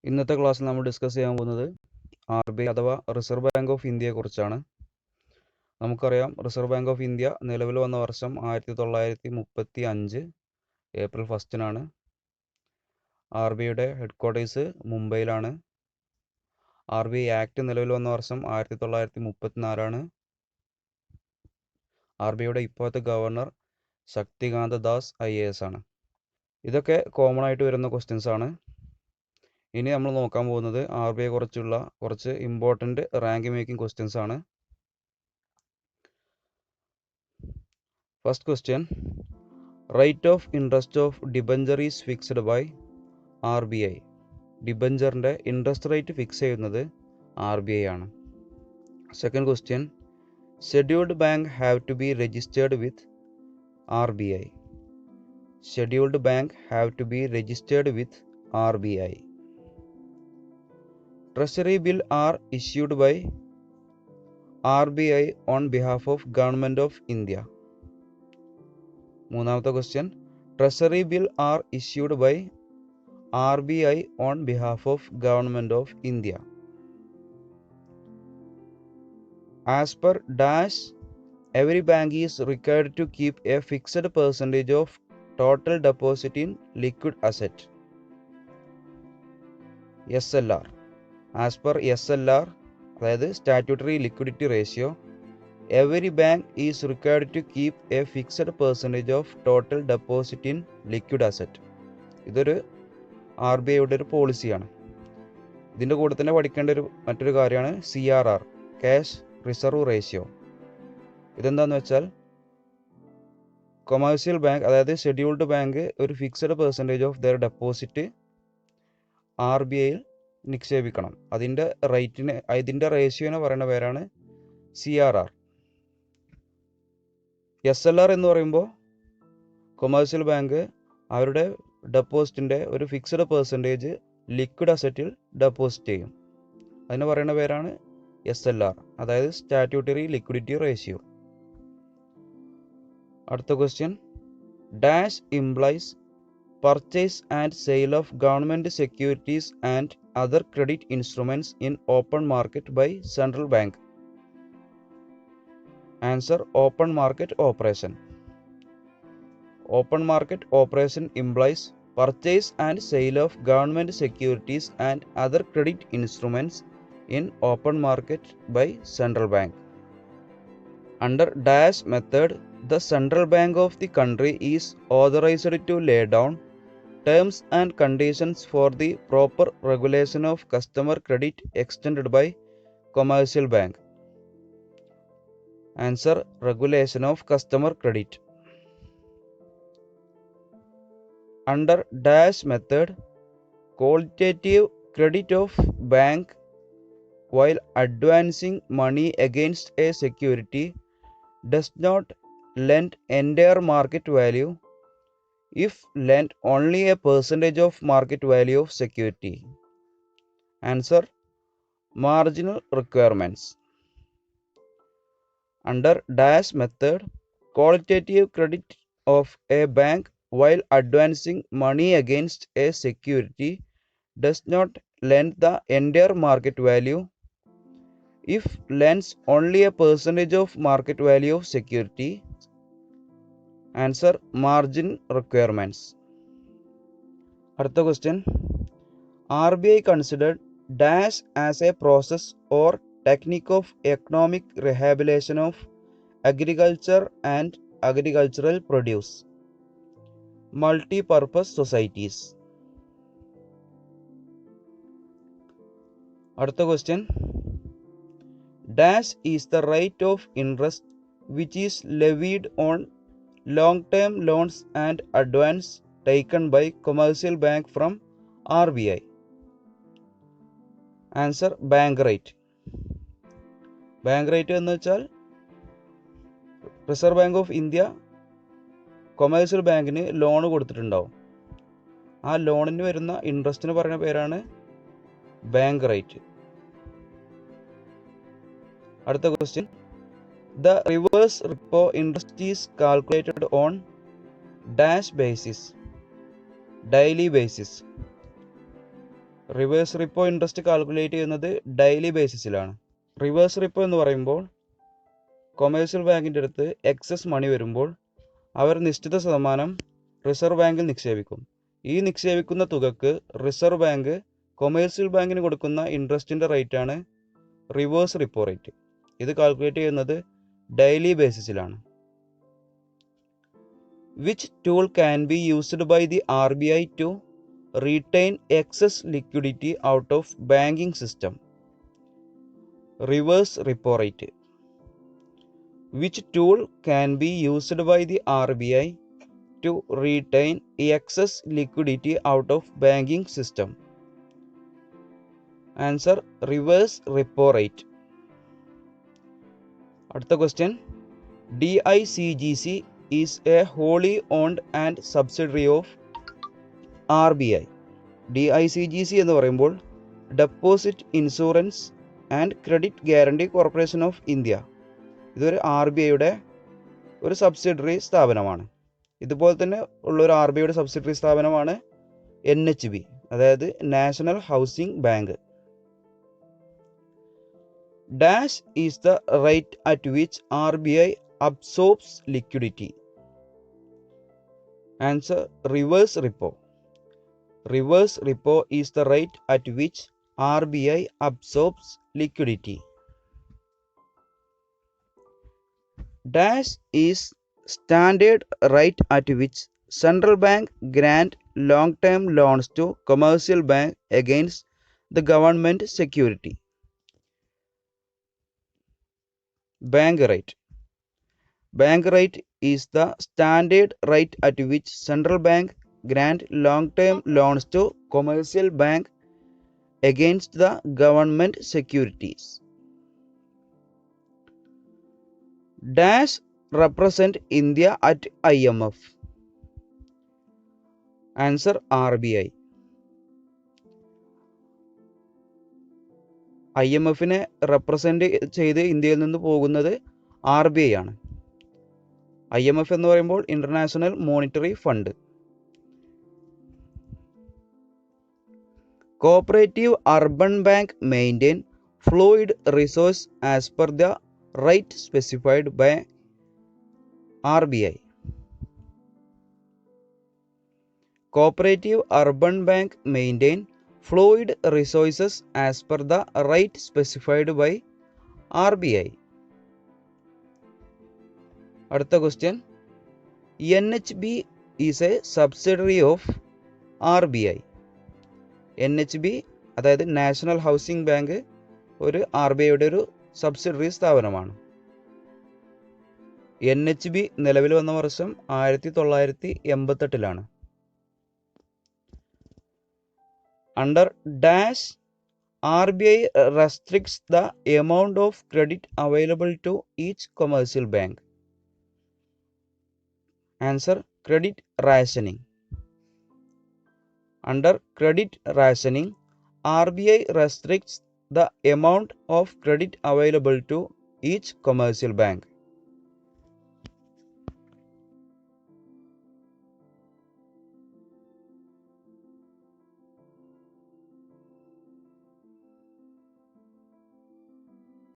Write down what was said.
ഇന്നത്തെ ക്ലാസ്സിൽ നമ്മൾ ഡിസ്കസ് ചെയ്യാൻ പോകുന്നത് RBI അഥവാ റിസർവ് ബാങ്ക് ഓഫ് ഇന്ത്യയെക്കുറിച്ചാണ്. നമുക്കറിയാം റിസർവ് ബാങ്ക് ഓഫ് ഇന്ത്യ നിലവിൽ വന്ന വർഷം 1935 ഏപ്രിൽ 1 RBIയുടെ ഹെഡ്ക്വാർട്ടേഴ്സ് മുംബൈയിലാണ്. RBI ആക്ട് നിലവിൽ വന്ന വർഷം 1934. RBIയുടെ ഇപ്പോഴത്തെ ഗവർണർ ശക്തികാന്ത ദാസ് IAS ആണ്. ഇതൊക്കെ കോമൺ ആയിട്ട് വരുന്ന ക്വസ്റ്റ്യൻസ് ആണ്. ഇനി നമ്മൾ നോക്കാൻ പോകുന്നത് RBI കുറിച്ചുള്ള കുറച്ച് ഇമ്പോർട്ടൻറ്റ് റാങ്ക് മേക്കിംഗ് ക്വസ്റ്റ്യൻസ് ആണ്. First question, rate of interest of debenture is fixed by RBI. ഡിബഞ്ചറിൻ്റെ ഇൻട്രസ്റ്റ് റേറ്റ് ഫിക്സ് ചെയ്യുന്നത് RBI ആണ്. Second question, scheduled bank have to be registered with RBI. Scheduled bank have to be registered with RBI. Treasury bill are issued by RBI on behalf of Government of India. മൂന്നാമത്തെ question, Treasury bill are issued by RBI on behalf of Government of India. As per dash, every bank is required to keep a fixed percentage of total deposit in liquid asset. SLR. As per SLR, അതായത് statutory liquidity ratio, every bank is required to keep a fixed percentage of total deposit in liquid asset. ഇതൊരു RBIയുടെ ഒരു പോളിസിയാണ്. ഇതിൻ്റെ കൂടെ തന്നെ പഠിക്കേണ്ട മറ്റൊരു കാര്യമാണ് CRR, ക്യാഷ് റിസർവ് റേഷ്യോ. ഇതെന്താണെന്ന് വെച്ചാൽ കൊമേഴ്സ്യൽ ബാങ്ക്, അതായത് ഷെഡ്യൂൾഡ് ബാങ്ക് ഒരു fixed percentage of their deposit RBIയിൽ നിക്ഷേപിക്കണം. അതിൻ്റെ റേഷ്യോനെ പറയുന്ന പേരാണ് CRR. SLR എന്ന് പറയുമ്പോൾ കൊമേഴ്സ്യൽ ബാങ്ക് അവരുടെ ഡെപ്പോസിറ്റിൻ്റെ ഒരു ഫിക്സഡ് പെർസെൻറ്റേജ് ലിക്വിഡ് അസറ്റിൽ ഡെപ്പോസിറ്റ് ചെയ്യും. അതിന് പറയുന്ന പേരാണ് SLR, അതായത് സ്റ്റാറ്റ്യൂട്ടറി ലിക്വിഡിറ്റി റേഷ്യോ. അടുത്ത question, dash implies purchase and sale of government securities and other credit instruments in open market by central bank. Answer, open market operation. Open market operation implies purchase and sale of government securities and other credit instruments in open market by central bank. Under dash method, the central bank of the country is authorized to lay down terms and conditions for the proper regulation of customer credit extended by commercial bank. Answer, regulation of customer credit. Under dash method, qualitative credit of bank while advancing money against a security does not lend entire market value if lent only a percentage of market value of security. Answer, marginal requirements. Under dash method, qualitative credit of a bank while advancing money against a security does not lend the entire market value if lends only a percentage of market value of security. Answer, margin requirements. അടുത്ത question, RBI considered dash as a process or technique of economic rehabilitation of agriculture and agricultural produce, multi-purpose societies. അടുത്ത question, dash is the rate of interest which is levied on long-term loans and advance taken by commercial bank from RBI. Answer, bank rate. Bank rate എന്ന് വെച്ചാൽ reserve bank of India commercial ബാങ്കിന് loan കൊടുത്തിട്ടുണ്ടാവും. ആ ലോണിന് വരുന്ന ഇൻട്രസ്റ്റിന് പറയുന്ന പേരാണ് bank rate. അടുത്ത question, the reverse repo interest is calculated on dash basis, daily basis. Reverse repo interest calculate ചെയ്യുന്നത് ഡെയിലി ബേസിസിലാണ്. റിവേഴ്സ് റിപ്പോ എന്ന് പറയുമ്പോൾ കൊമേഴ്സ്യൽ ബാങ്കിൻ്റെ അടുത്ത് എക്സസ് മണി വരുമ്പോൾ അവർ നിശ്ചിത ശതമാനം റിസർവ് ബാങ്കിൽ നിക്ഷേപിക്കും. ഈ നിക്ഷേപിക്കുന്ന തുകക്ക് റിസർവ് ബാങ്ക് കൊമേഴ്സ്യൽ ബാങ്കിന് കൊടുക്കുന്ന ഇൻട്രസ്റ്റിൻ്റെ റേറ്റാണ് റിവേഴ്സ് റിപ്പോ റേറ്റ്. ഇത് കാൽക്കുലേറ്റ് ചെയ്യുന്നത് daily ബേസിസിലാണ്. Which tool can be used by the RBI to retain excess liquidity out of banking system? Reverse repo rate. Which tool can be used by the RBI to retain excess liquidity out of banking system? Answer: reverse repo rate. അടുത്ത question. DICGC is a wholly owned and subsidiary of RBI. DICGC എന്ന് പറയുമ്പോൾ deposit insurance and credit guarantee corporation of India. ഇതൊരു RBIയുടെ ഒരു subsidiary സ്ഥാപനമാണ്. ഇതുപോലെ തന്നെ ഉള്ളൊരു RBIയുടെ സബ്സിഡറി സ്ഥാപനമാണ് NHB, അതായത് national housing bank. Dash is the rate at which RBI absorbs liquidity. Answer: reverse repo. Reverse repo is the rate at which RBI absorbs liquidity. Dash is standard rate at which central bank grant long-term loans to commercial bank against the government security. Bank rate. Bank rate is the standard rate at which central bank grant long-term loans to commercial bank against the government securities. Dash represent India at IMF. Answer: RBI. IMFനെ represent ചെയ്ത് ഇന്ത്യയിൽ നിന്ന് പോകുന്നത് RBI ആണ്. IMF എന്ന് പറയുമ്പോൾ international monetary fund. Cooperative urban bank maintain fluid resource as per the rate specified by RBI. Cooperative urban bank maintain fluid resources as per the rate specified by RBI. അടുത്ത question. NHB is a subsidiary of RBI. NHB അതായത് national housing bank ഒരു RBIയുടെ ഒരു subsidiary സ്ഥാപനമാണ്. NHB നിലവിൽ വന്ന വർഷം 1988. Under Dash, RBI restricts the amount of credit available to each commercial bank. Answer: credit rationing. Under credit rationing, RBI restricts the amount of credit available to each commercial bank.